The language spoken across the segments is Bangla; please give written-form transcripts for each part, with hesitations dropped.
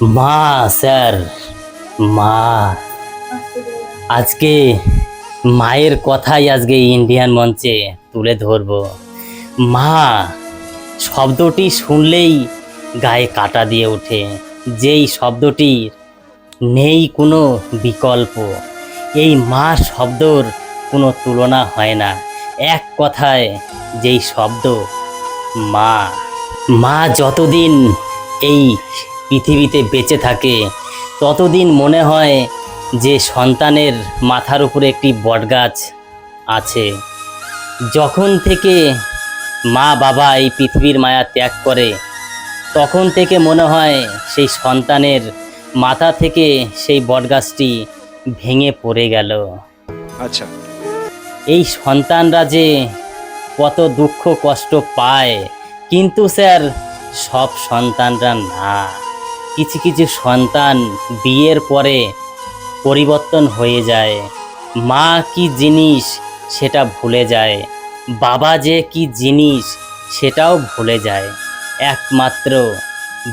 মা স্যার, মা আজকে মায়ের কথাই আজকে ইন্ডিয়ান মঞ্চে তুলে ধরবো। মা শব্দটি শুনলেই গায়ে কাঁটা দিয়ে ওঠে। যেই শব্দটির নেই কোনো বিকল্প, এই মা শব্দর কোনো তুলনা হয় না। এক কথায় যেই শব্দ মা, মা যতদিন এই পৃথিবীতে বেঁচে থাকে ততদিন মনে হয় যে সন্তানের মাথার উপরে একটি বটগাছ আছে। যখন থেকে মা বাবা এই পৃথিবীর মায়া ত্যাগ করে তখন থেকে মনে হয় সেই সন্তানের মাথা থেকে সেই বটগাছটি ভেঙে পড়ে গেল। আচ্ছা, এই সন্তানরা যে কত দুঃখ কষ্ট পায়, কিন্তু স্যার সব সন্তানরা না। কিছু কিছু সন্তান বিয়ের পরে পরিবর্তন হয়ে যায়। মা কি জিনিস সেটা ভুলে যায়, বাবা যে কি জিনিস সেটাও ভুলে যায় একমাত্র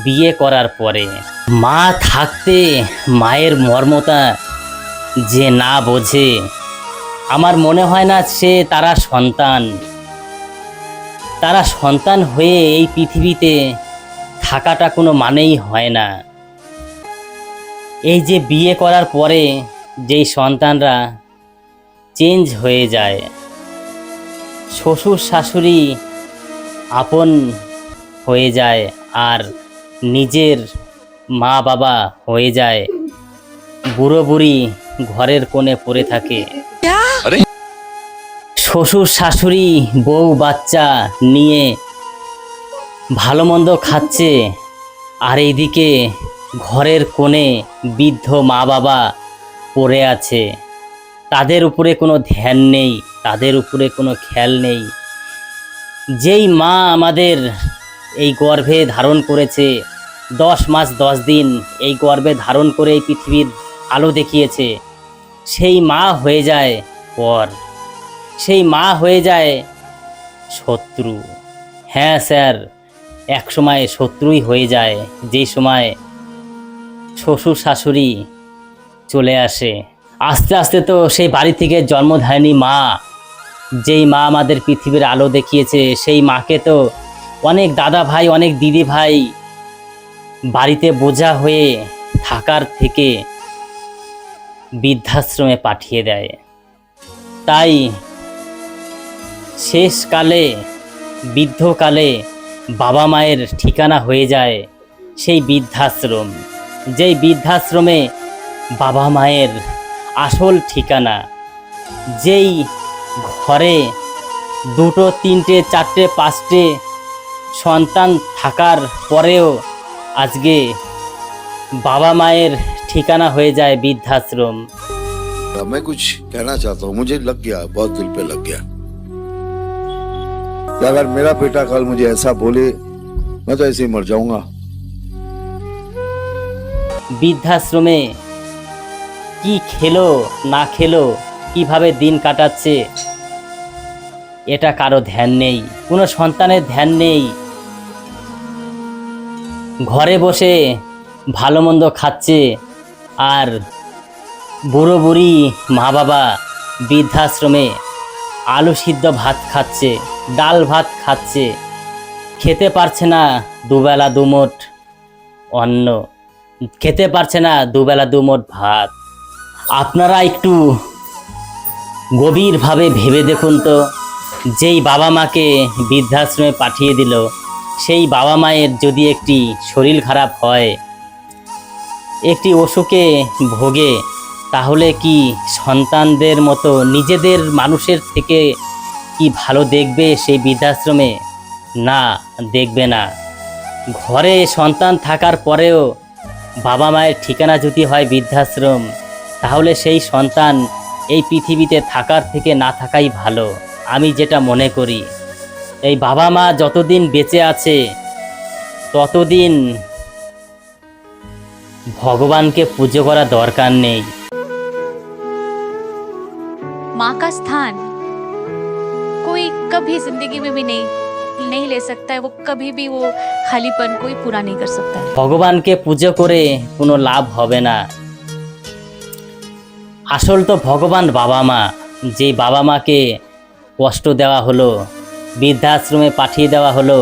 বিয়ে করার পরে। মা থাকতে মায়ের মর্মতা যে না বোঝে, আমার মনে হয় না তারা সন্তান হয়ে এই পৃথিবীতে থাকাটা কোনো মানেই হয় না। এই যে বিয়ে করার পরে যেই সন্তানরা চেঞ্জ হয়ে যায়, শ্বশুর শাশুড়ি আপন হয়ে যায় আর নিজের মা বাবা হয়ে যায় বুড়ো বুড়ি ঘরের কোণে পড়ে থাকে। শ্বশুর শাশুড়ি বউ বাচ্চা নিয়ে ভালো মন্দ খাচ্ছে, আর এইদিকে ঘরের কোণে বৃদ্ধ মা বাবা পড়ে আছে। তাদের উপরে কোনো ধ্যান নেই, তাদের উপরে কোনো খেয়াল নেই। যেই মা আমাদের এই গর্ভে ধারণ করেছে, 10 মাস 10 দিন এই গর্ভে ধারণ করে এই পৃথিবীর আলো দেখিয়েছে, সেই মা হয়ে যায় পর, সেই মা হয়ে যায় শত্রু। হ্যাঁ স্যার, এক সময় শত্রুই হয়ে যায় যেই সময় শ্বশুর শাশুড়ি চলে আসে। আস্তে আস্তে তো সেই বাড়ি থেকে জন্মধারিণী মা, যেই মা আমাদের পৃথিবীর আলো দেখিয়েছে, সেই মাকে তো অনেক দাদা ভাই অনেক দিদি ভাই বাড়িতে বোঝা হয়ে থাকার থেকে বৃদ্ধাশ্রমে পাঠিয়ে দেয়। তাই শেষকালে বৃদ্ধকালে বাবা মায়ের ঠিকানা হয়ে যায় সেই বৃদ্ধাশ্রম। যেই বৃদ্ধাশ্রমে বাবা মায়ের আসল ঠিকানা। যেই ঘরে 2, 3, 4, 5 সন্তান থাকার পরেও আজকে বাবা মায়ের ঠিকানা হয়ে যায় বৃদ্ধাশ্রম। मैं कुछ कहना चाहता हूँ, मुझे लग गया, बहुत दिल पे लग गया कि अगर मेरा बेटा कल मुझे ऐसा बोले, मैं तो ऐसे ही मर जाऊंगा। বৃদ্ধাশ্রমে কি খেলো না খেলো, কিভাবে দিন কাটাচ্ছে, এটা কারো ধ্যান নেই, কোনো সন্তানের ধ্যান নেই। ঘরে বসে ভালো মন্দ খাচ্ছে, আর বুড়ো বুড়ি মা বাবা বৃদ্ধাশ্রমে আলু সিদ্ধ ভাত খাচ্ছে, ডাল ভাত খাচ্ছে, খেতে পারছে না দুবেলা দুমুঠ অন্ন, খেতে পারছে না দুবেলা দুমুঠ ভাত। আপনারা একটু গভীরভাবে ভেবে দেখুন তো, যেই বাবা মাকে বৃদ্ধাশ্রমে পাঠিয়ে দিল, সেই বাবা মায়ের যদি একটি শরীর খারাপ হয়, একটি অসুখে ভোগে, তাহলে কি সন্তানদের মতো নিজেদের মানুষের থেকে কি ভালো দেখবে সেই বৃদ্ধাশ্রমে? না, দেখবে না। ঘরে সন্তান থাকার পরেও বাবা মায়ের ঠিকানা যদি হয় বৃদ্ধাশ্রম, তাহলে সেই সন্তান এই পৃথিবীতে থাকার থেকে না থাকাই ভালো, আমি যেটা মনে করি। এই বাবা মা যতদিন বেঁচে আছে ততদিন ভগবানকে পুজো করা দরকার নেই। माँ का स्थान कोई कभी जिंदगी में भी नहीं ले सकता है। वो कभी भी वो खालीपन कोई पूरा नहीं कर सकता है। ভগবানকে পুজো করে কোনো লাভ হবে না। আসল তো ভগবান বাবা মা। যে বাবা মাকে কষ্ট দেওয়া হলো, বৃদ্ধাশ্রমে পাঠিয়ে দেওয়া হলো,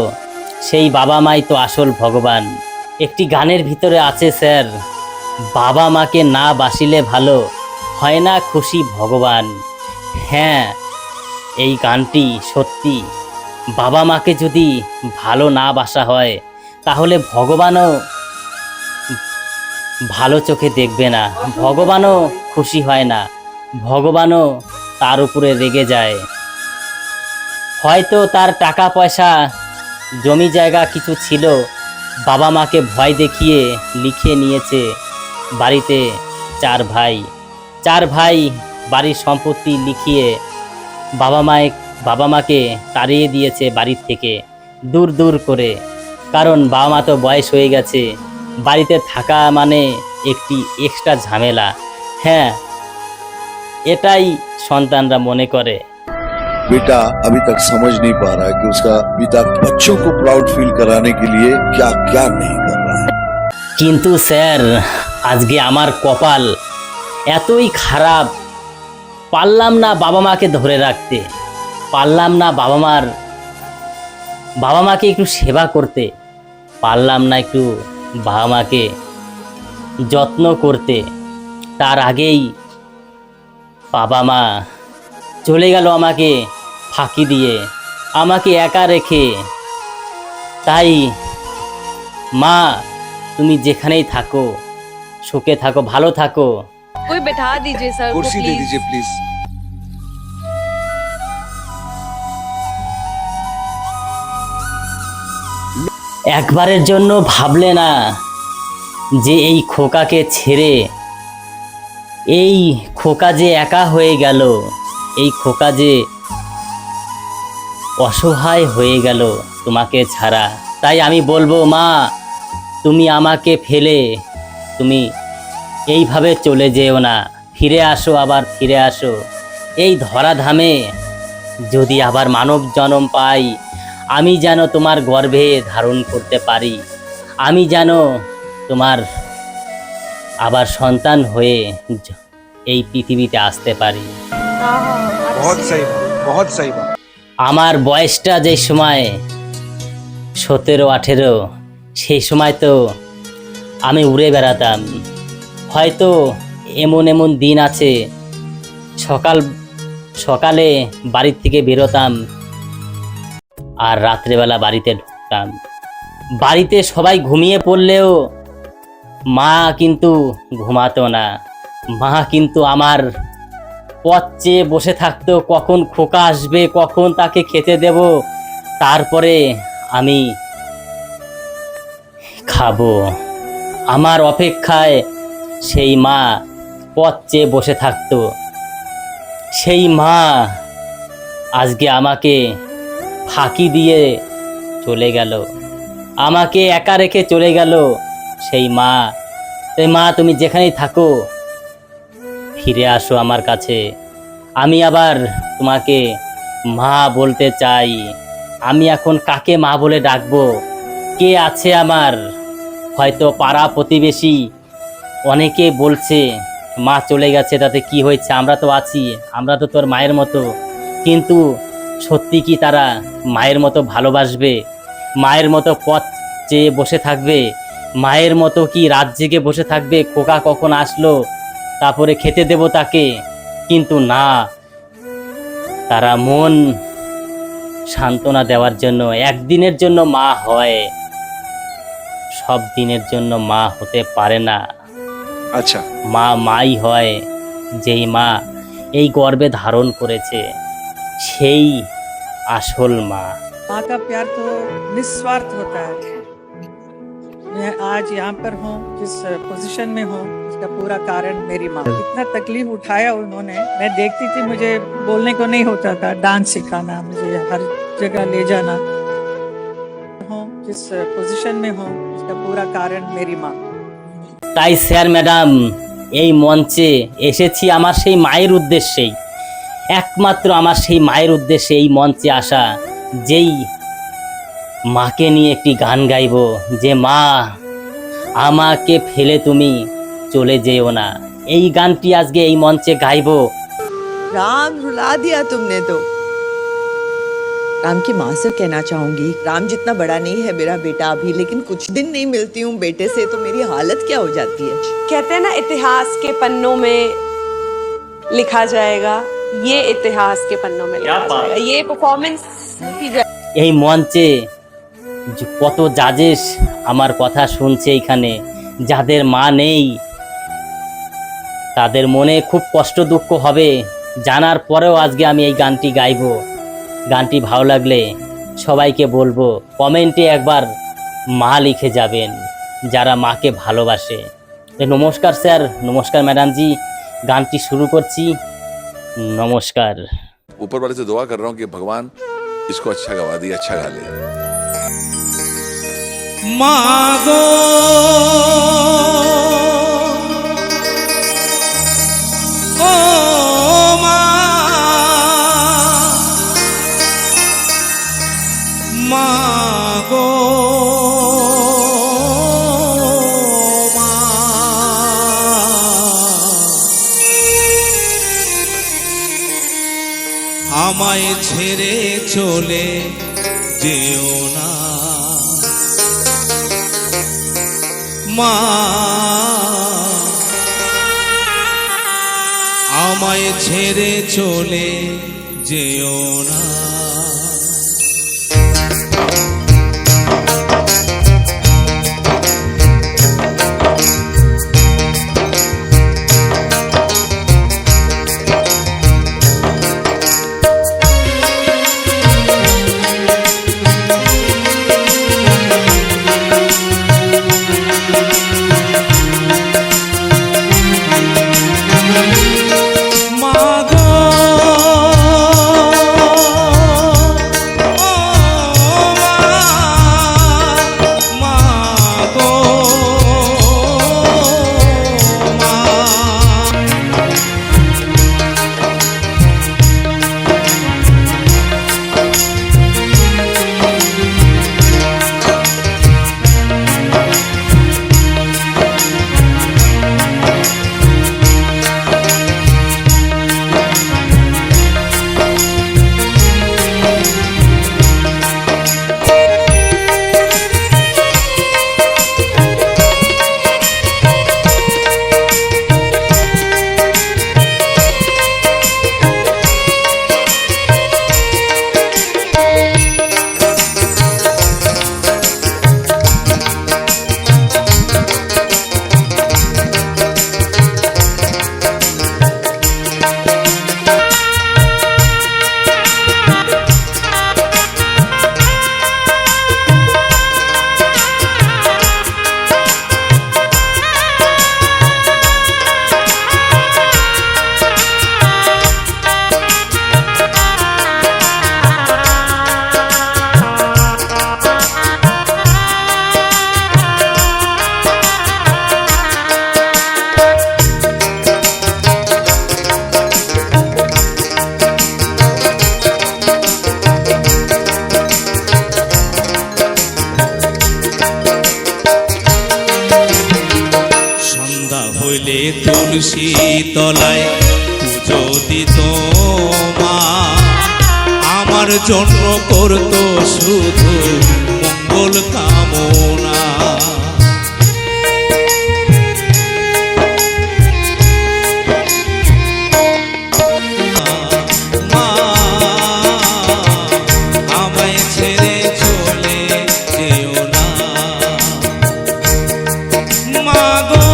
সেই বাবা মাই তো আসল ভগবান। একটি গানের ভিতরে আছে স্যার, বাবা মাকে না বাসিলে ভালো হয় না খুশি ভগবান। হ্যাঁ, এই গানটি সত্যি। বাবা মাকে যদি ভালো না বাসা হয় তাহলে ভগবানও ভালো চোখে দেখবে না, ভগবানও খুশি হয় না, ভগবানও তার উপরে রেগে যায়। হয়তো তার টাকা পয়সা জমি জায়গা কিছু ছিল, বাবা মাকে ভয় দেখিয়ে লিখিয়ে নিয়েছে। বাড়িতে চার ভাই বাড়ির সম্পত্তি লিখিয়ে বাবা মাকে তাড়িয়ে দিয়েছে বাড়ির থেকে দূর দূর করে। কারণ বাবা মা তো বয়স হয়ে গেছে, বাড়িতে থাকা মানে একটি এক্সট্রা ঝামেলা। হ্যাঁ, এটাই সন্তানরা মনে করে। बेटा अभी तक समझ नहीं पा रहा है कि उसका पिता बच्चों को प्राउड फील कराने के लिए क्या क्या नहीं कर रहा है। কিন্তু স্যার, আজকে আমার কপাল এতই খারাপ, পারলাম না বাবা মাকে ধরে রাখতে, পারলাম না বাবা মাকে একটু সেবা করতে, পারলাম না একটু বাবা মাকে যত্ন করতে। তার আগেই বাবা মা চলে গেল আমাকে ফাঁকি দিয়ে, আমাকে একা রেখে। তাই মা, তুমি যেখানেই থাকো, সুখে থাকো, ভালো থাকো। कोई बैठा दीजिए सर, कुर्सी दे दीजिए प्लीज। একবারের জন্য ভাবলে না যে এই খোকাকে ছেড়ে, এই খোকা যে একা হয়ে গেল, এই খোকা যে অসহায় হয়ে গেল তোমাকে ছাড়া। তাই আমি বলবো মা, তুমি আমাকে ফেলে তুমি এইভাবে চলে যেও না, ফিরে আসো, আবার ফিরে আসো। এই ধরাধামে যদি আবার মানব জন্ম পাই, আমি যেন তোমার গর্ভে ধারণ করতে পারি, আমি যেন তোমার আবার সন্তান হয়ে এই পৃথিবীতে আসতে পারি। बहुत सही बात, बहुत सही बात। আমার বয়সটা যে সময় 17-18, সেই সময় তো আমি উড়ে বেড়াতাম। হয়তো এমন এমন দিন আছে, সকালে বাড়ির থেকে বেরোতাম আর রাত্রেবেলা বাড়িতে ঢুকতাম। বাড়িতে সবাই ঘুমিয়ে পড়লেও মা কিন্তু ঘুমাতো না। মা কিন্তু আমার পথ চেয়ে বসে থাকতো, কখন খোকা আসবে, কখন তাকে খেতে দেব, তারপরে আমি খাবো। আমার অপেক্ষায় সেই মা পথ চেয়ে বসে থাকতো। সেই মা আজকে আমাকে ফাঁকি দিয়ে চলে গেল, আমাকে একা রেখে চলে গেল সেই মা। তাই মা, তুমি যেখানেই থাকো ফিরে আসো আমার কাছে। আমি আবার তোমাকে মা বলতে চাই। আমি এখন কাকে মা বলে ডাকবো? কে আছে আমার? হয়তো পাড়া প্রতিবেশী অনেকে বলছে মা চলে গেছে, তাতে কি হয়েছে, আমরা তো আছি, আমরা তো তোর মায়ের মতো। কিন্তু সত্যি কি তারা মায়ের মতো ভালোবাসবে? মায়ের মতো পথ চেয়ে বসে থাকবে? মায়ের মতো কি রাত জেগে বসে থাকবে খোকা কখন আসলো তারপরে খেতে দেব তাকে? কিন্তু না, তারা মন সান্ত্বনা দেওয়ার জন্য একদিনের জন্য মা হয়, সব দিনের জন্য মা হতে পারে না। अच्छा, মা মাই হয়, যেই মা এই গর্ভে ধারণ করেছে, সেই আসল মা। माँ का प्यार तो निस्वार्थ होता है। मैं आज यहाँ पर हूँ, जिस पोजीशन में हूँ, उसका पूरा कारण मेरी माँ। इतना तकलीफ उठाया उन्होंने। मैं देखती थी, मुझे बोलने को नहीं होता था, डांस सिखाना, मुझे हर जगह ले जाना। हूँ जिस पोजीशन में हूँ, उसका पूरा कारण मेरी माँ। তাই স্যার ম্যাডাম, এই মঞ্চে এসেছি আমার সেই মায়ের উদ্দেশ্যেই, একমাত্র আমার সেই মায়ের উদ্দেশ্যে এই মঞ্চে আসা। যেই মাকে নিয়ে একটি গান গাইবো যে মা আমাকে ফেলে তুমি চলে যেও না। এই গানটি আজকে এই মঞ্চে গাইবো। राम रुला दिया तुमने तो। राम की माँ से कहना चाहूंगी, राम जितना बड़ा नहीं है मेरा बेटा अभी, लेकिन कुछ दिन नहीं मिलती हूँ बेटे से तो मेरी हालत क्या हो जाती है। कहते हैं ना इतिहास के पन्नों में लिखा जाएगा, ये इतिहास के पन्नों में लिखा जाएगा। ये परफॉर्मेंस की এই মঞ্চে কত জাজেস আমার কথা শুনছে এখানে, যাদের মা নেই তাদের মনে খুব কষ্ট দুঃখ হবে জানার পরেও আজকে আমি এই গানটি গাইবো। গানটি ভালো লাগলে সবাইকে বলবো কমেন্টে একবার মা লিখে যাবেন যারা মাকে ভালোবাসে। নমস্কার স্যার, নমস্কার ম্যাডামজি, গানটি শুরু করছি। নমস্কার। ऊपर वाले से दुआ कर रहा हूँ कि भगवान इसको अच्छा गवा दिए, अच्छा गा ले। मागो ओ मागो আমায় ছেড়ে চলে যেও না মা, আমায় ছেড়ে চলে যেও না। তুলসী তলায় পুজো দিত মা, আমার জন্য করতো শুধু মঙ্গল কামনা। মা আমায় ছেড়ে চলে যেও না মা গো।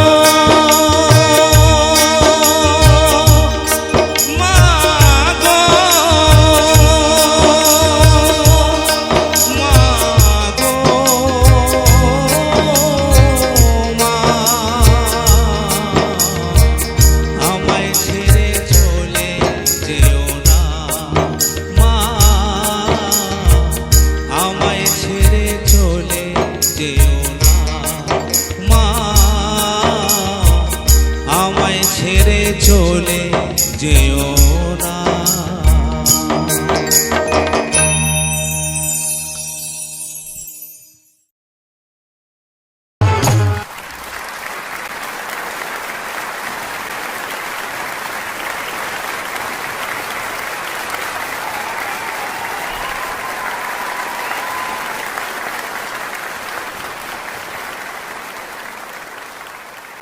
ছেড়ে চলে যেও না।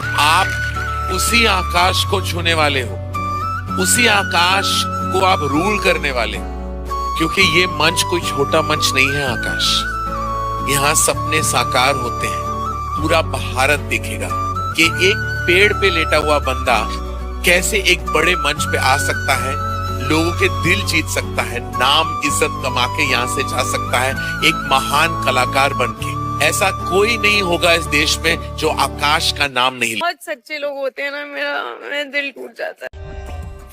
आप उसी आकाश को छूने वाले हो, उसी आकाश को आप रूल करने वाले हो। क्योंकि ये मंच कोई छोटा मंच नहीं है आकाश, यहाँ सपने साकार होते हैं। पूरा भारत देखेगा कि एक पेड़ पे लेटा हुआ बंदा कैसे एक बड़े मंच पे आ सकता है, लोगों के दिल जीत सकता है, नाम इज्जत कमा के यहाँ से जा सकता है एक महान कलाकार बन के। ऐसा कोई नहीं होगा इस देश में जो आकाश का नाम नहीं ले। बहुत सच्चे लोग होते हैं ना, मेरा दिल टूट जाता है।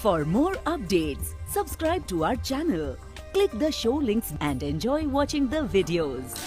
For more updates, subscribe to our channel, click the show links and enjoy watching the videos.